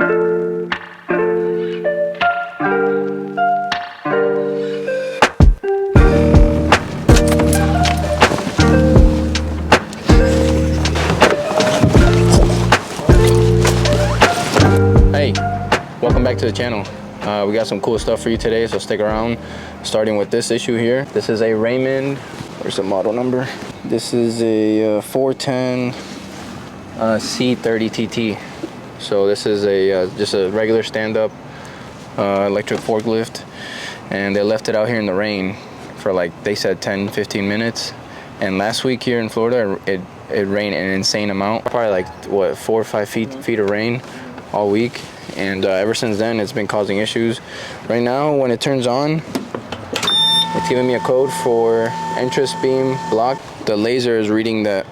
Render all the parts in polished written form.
Hey, welcome back to the channel. We got some cool stuff for you today, so stick around. Starting with this issue here. This is a Raymond. Where's the model number? This is a 410 C30 TT. So this is a just a regular stand-up electric forklift, and they left it out here in the rain for, like, they said 10-15 minutes. And last week here in Florida, it rained an insane amount, probably like what, 4 or 5 feet of rain all week, and ever since then it's been causing issues. Right now, when it turns on, it's giving me a code for entrance beam block. The laser is reading that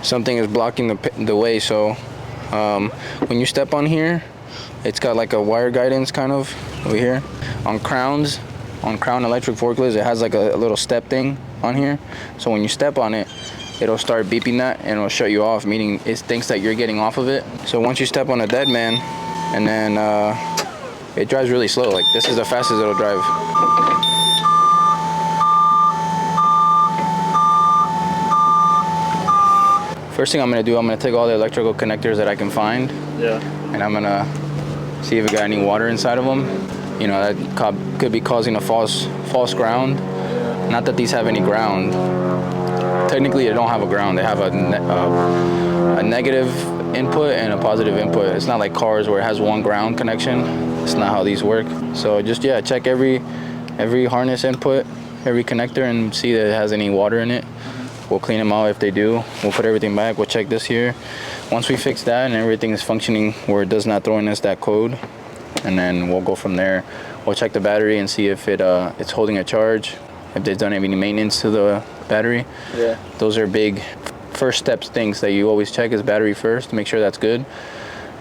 something is blocking the way. So when you step on here, it's got like a wire guidance kind of over here. On Crown electric forklifts, it has like a little step thing on here. So when you step on it, it'll start beeping that and it'll shut you off, meaning it thinks that you're getting off of it. So once you step on a dead man, and then it drives really slow. Like, this is the fastest it'll drive. First thing I'm gonna do, I'm gonna take all the electrical connectors that I can find. Yeah. And I'm gonna see if it got any water inside of them. You know, that could be causing a false ground. Not that these have any ground. Technically, they don't have a ground. They have a negative input and a positive input. It's not like cars where it has one ground connection. It's not how these work. So just, yeah, check every harness input, every connector, and see that it has any water in it. We'll clean them out if they do. We'll put everything back. We'll check this here. Once we fix that and everything is functioning where it does not throw in us that code, and then we'll go from there. We'll check the battery and see if it's holding a charge, if they've done any maintenance to the battery. Yeah. Those are big first steps, things that you always check is battery first to make sure that's good,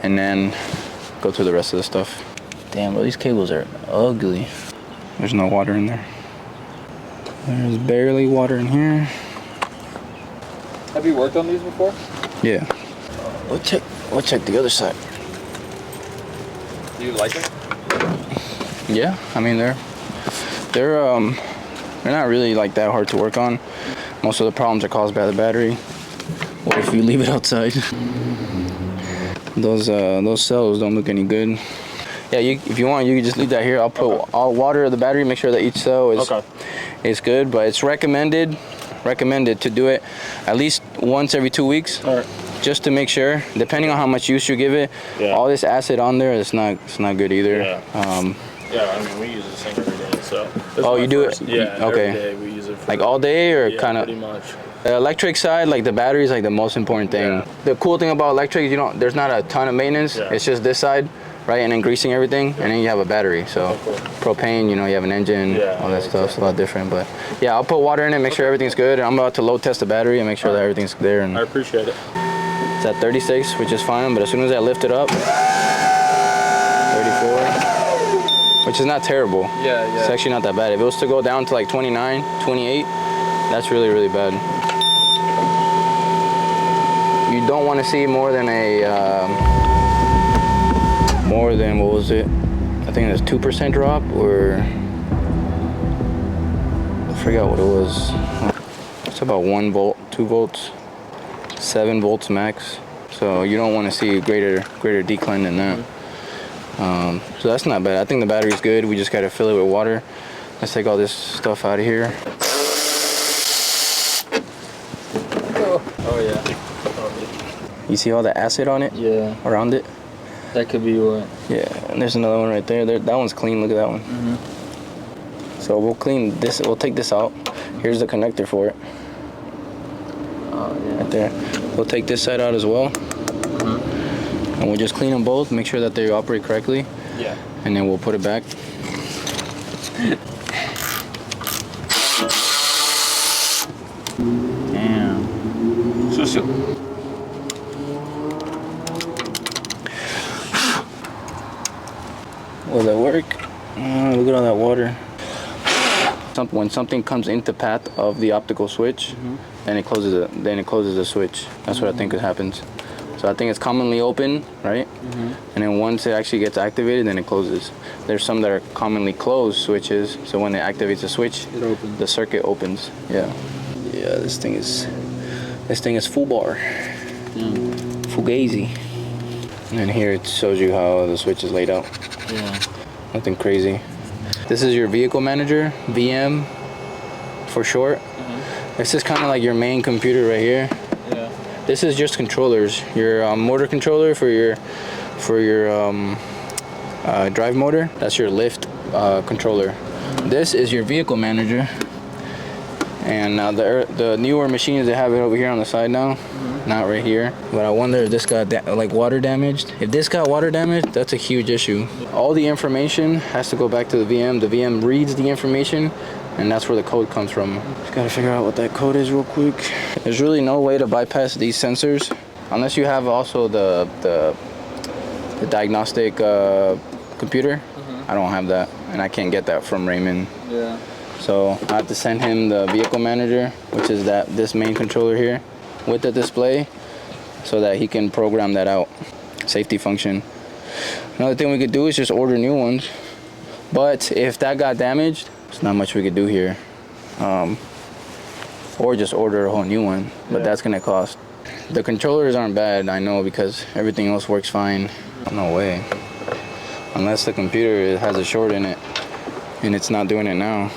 and then go through the rest of the stuff. Damn, bro, these cables are ugly. There's no water in there. There's barely water in here. Have you worked on these before? Yeah. We'll check the other side. Do you like them? Yeah, I mean they're not really like that hard to work on. Most of the problems are caused by the battery, or if you leave it outside. Those cells don't look any good. Yeah, if you want, you can just leave that here. I'll put all water of the battery, make sure that each cell is good, but it's recommended to do it at least once every 2 weeks. All right. Just to make sure, depending on how much use you give it. Yeah. All this acid on there, it's not good either. Yeah. Yeah, I mean, we use the same every day, so. Oh, you do it? Yeah, okay. Every day we use it. Like all day, or kind of? Pretty much. The electric side, like the battery is like the most important thing. Yeah. The cool thing about electric is there's not a ton of maintenance. Yeah. It's just this side, right, and then greasing everything, and then you have a battery. So propane, you have an engine, all that stuff. It's a lot different, but yeah, I'll put water in it, make sure everything's good. And I'm about to load test the battery and make sure that everything's there. And I appreciate it. it's at 36, which is fine, but as soon as I lift it up, 34. Which is not terrible. Yeah. It's actually not that bad. If it was to go down to like 29, 28, that's really, really bad. You don't want to see more than what was it? I think it was 2% drop, or I forgot what it was. It's about 1 volt, 2 volts, 7 volts max. So you don't want to see a greater decline than that. So that's not bad. I think the battery's good. We just got to fill it with water. Let's take all this stuff out of here. Oh yeah. You see all the acid on it? Yeah. Around it? That could be what? Yeah, and there's another one right there. That one's clean. Look at that one. Mm-hmm. So we'll clean this. We'll take this out. Here's the connector for it. Oh yeah. Right there. We'll take this side out as well. And we'll just clean them both, make sure that they operate correctly. Yeah. And then we'll put it back. Damn. Will that work? Look at all that water. When something comes into path of the optical switch, then it closes the switch. That's what I think happens. So I think it's commonly open, right? And then once it actually gets activated, then it closes. There's some that are commonly closed switches, so when it activates the switch, It opens. the circuit opens. Yeah. Yeah, this thing is full bar. Fugazi. And then here it shows you how the switch is laid out. Yeah. Nothing crazy. This is your vehicle manager, VM for short. This is kind of like your main computer right here. Yeah. This is just controllers. Your motor controller for your drive motor. That's your lift controller. This is your vehicle manager. And now the newer machines, they have it over here on the side now, not right here. But I wonder if this got like water damaged. If this got water damaged, that's a huge issue. All the information has to go back to the VM. The VM reads the information, and that's where the code comes from. Just gotta figure out what that code is real quick. There's really no way to bypass these sensors unless you have also the diagnostic computer. I don't have that, and I can't get that from Raymond. Yeah. So I have to send him the vehicle manager, which is this main controller here, with the display, so that he can program that out. Safety function. Another thing we could do is just order new ones. But if that got damaged, there's not much we could do here. Or just order a whole new one, but that's gonna cost. The controllers aren't bad, I know, because everything else works fine. No way. Unless the computer has a short in it, and it's not doing it now.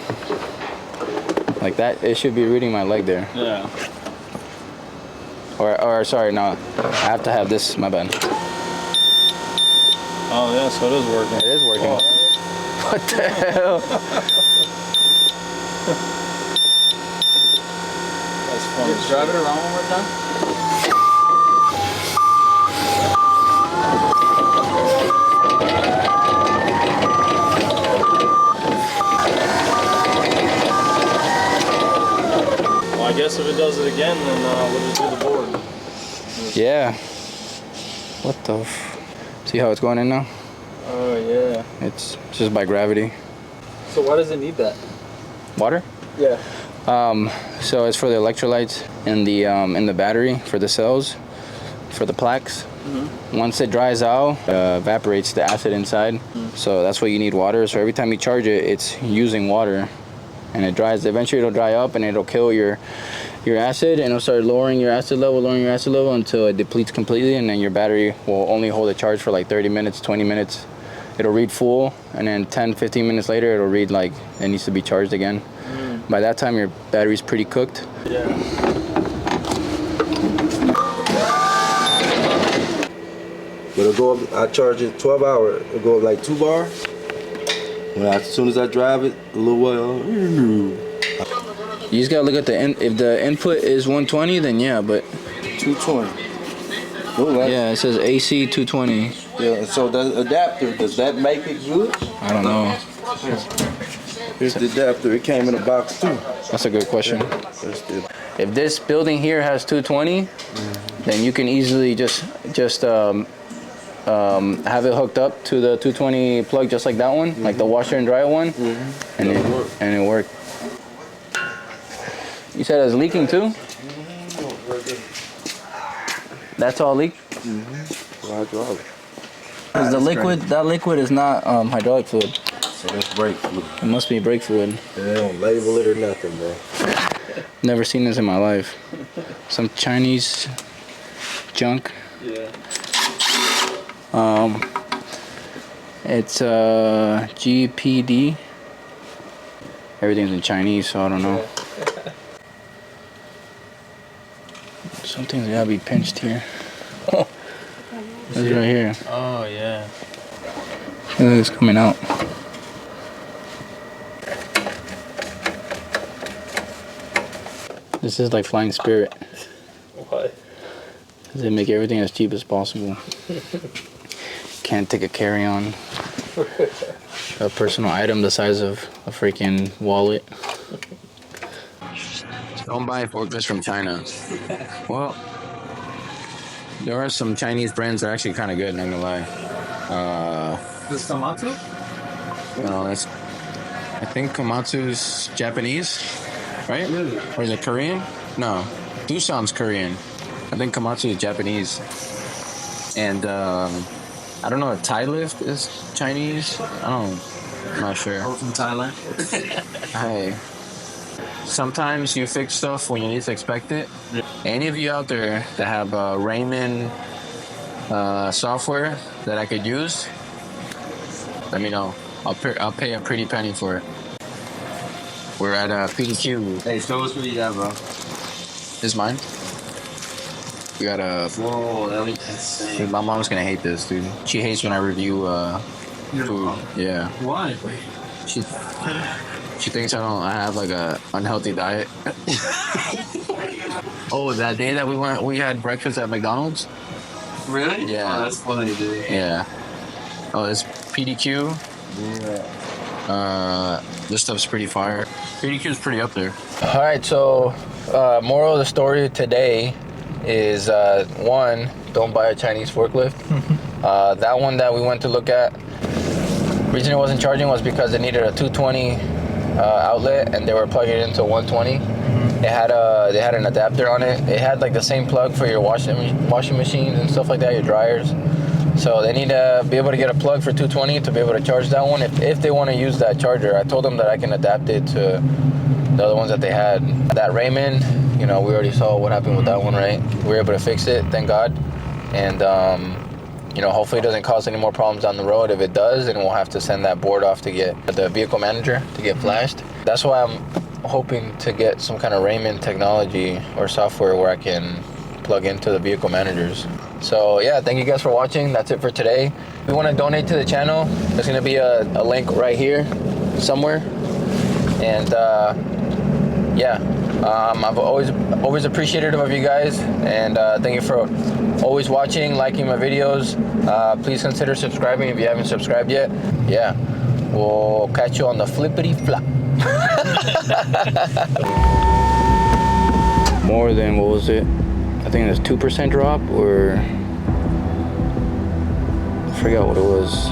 Like that, it should be reading my leg there. Yeah. Or sorry, no, I have to have this, my bad. Oh yeah, so it is working. It is working. Oh. What the hell? That's funny. Just drive it around one more time. I guess if it does it again, then we'll just do the board. Yeah. What the see how it's going in now? Oh yeah. It's just by gravity. So why does it need that? Water? Yeah. So it's for the electrolytes in the battery, for the cells, for the plaques. Once it dries out, evaporates the acid inside. So that's why you need water. So every time you charge it, it's using water. And it dries. Eventually it'll dry up and it'll kill your acid, and it'll start lowering your acid level until it depletes completely, and then your battery will only hold a charge for like 30 minutes, 20 minutes. It'll read full, and then 10, 15 minutes later it'll read like it needs to be charged again. By that time your battery's pretty cooked. Yeah. But it'll go up, I charge it 12 hours, it'll go up like 2 bar. As soon as I drive it, a little while, You just gotta look at if the input is 120, then yeah, but 220. Oh, yeah, it says AC 220. Yeah, and so the adapter, does that make it good? I don't know. Here's the adapter, it came in a box too. That's a good question. That's the, If this building here has 220, then you can easily just have it hooked up to the 220 plug, just like that one, like the washer and dryer one, and it worked. You said it's leaking too? That's all leak? hydraulic. Because that liquid is not hydraulic fluid. So that's brake fluid. It must be brake fluid. They don't label it or nothing, bro. Never seen this in my life. Some Chinese junk. Yeah. It's GPD. Everything's in Chinese, so I don't know. Some things gotta be pinched here. Oh, it's right here. Oh yeah. Look, it's coming out. This is like Flying Spirit. Why? They make everything as cheap as possible. Can't take a carry-on. A personal item the size of a freaking wallet. Don't buy forklifts from China. Well, there are some Chinese brands that are actually kind of good, not gonna lie. This Komatsu? No, that's. I think Komatsu's Japanese, right? Really? Or is it Korean? No, Doosan's Korean. I think Komatsu is Japanese. And I don't know if Thai lift is Chinese. I'm not sure. I'm from Thailand. Hey, sometimes you fix stuff when you least expect it. Any of you out there that have Raymond software that I could use, let me know. I'll pay a pretty penny for it. We're at PDQ. Hey, show us what you got, bro. This is mine. We got a. Whoa, that looks insane. Dude, my mom's gonna hate this, dude. She hates when I review food. Yeah. Why? She thinks I have like a unhealthy diet. Oh, that day that we had breakfast at McDonald's. Really? Yeah. Oh, that's funny, dude. Yeah. Oh, it's PDQ. Yeah. This stuff's pretty fire. PDQ is pretty up there. All right, so moral of the story today is one, don't buy a Chinese forklift. That one that we went to look at, reason it wasn't charging was because it needed a 220 outlet and they were plugging it into 120. It had they had an adapter on it. It had like the same plug for your washing machines and stuff like that, your dryers. So they need to be able to get a plug for 220 to be able to charge that one if they want to use that charger. I told them that I can adapt it to the other ones that they had. That Raymond, you know, we already saw what happened with that one, right? We were able to fix it, thank God. And, you know, hopefully it doesn't cause any more problems down the road. If it does, then we'll have to send that board off to get the vehicle manager to get flashed. That's why I'm hoping to get some kind of Raymond technology or software where I can plug into the vehicle managers. So yeah, thank you guys for watching. That's it for today. If you want to donate to the channel, there's going to be a link right here somewhere. And yeah, I've always appreciated of you guys, and thank you for always watching, liking my videos. Please consider subscribing if you haven't subscribed yet. Yeah, we'll catch you on the flippity flop. More than, what was it? I think it's 2% drop, or I forgot what it was.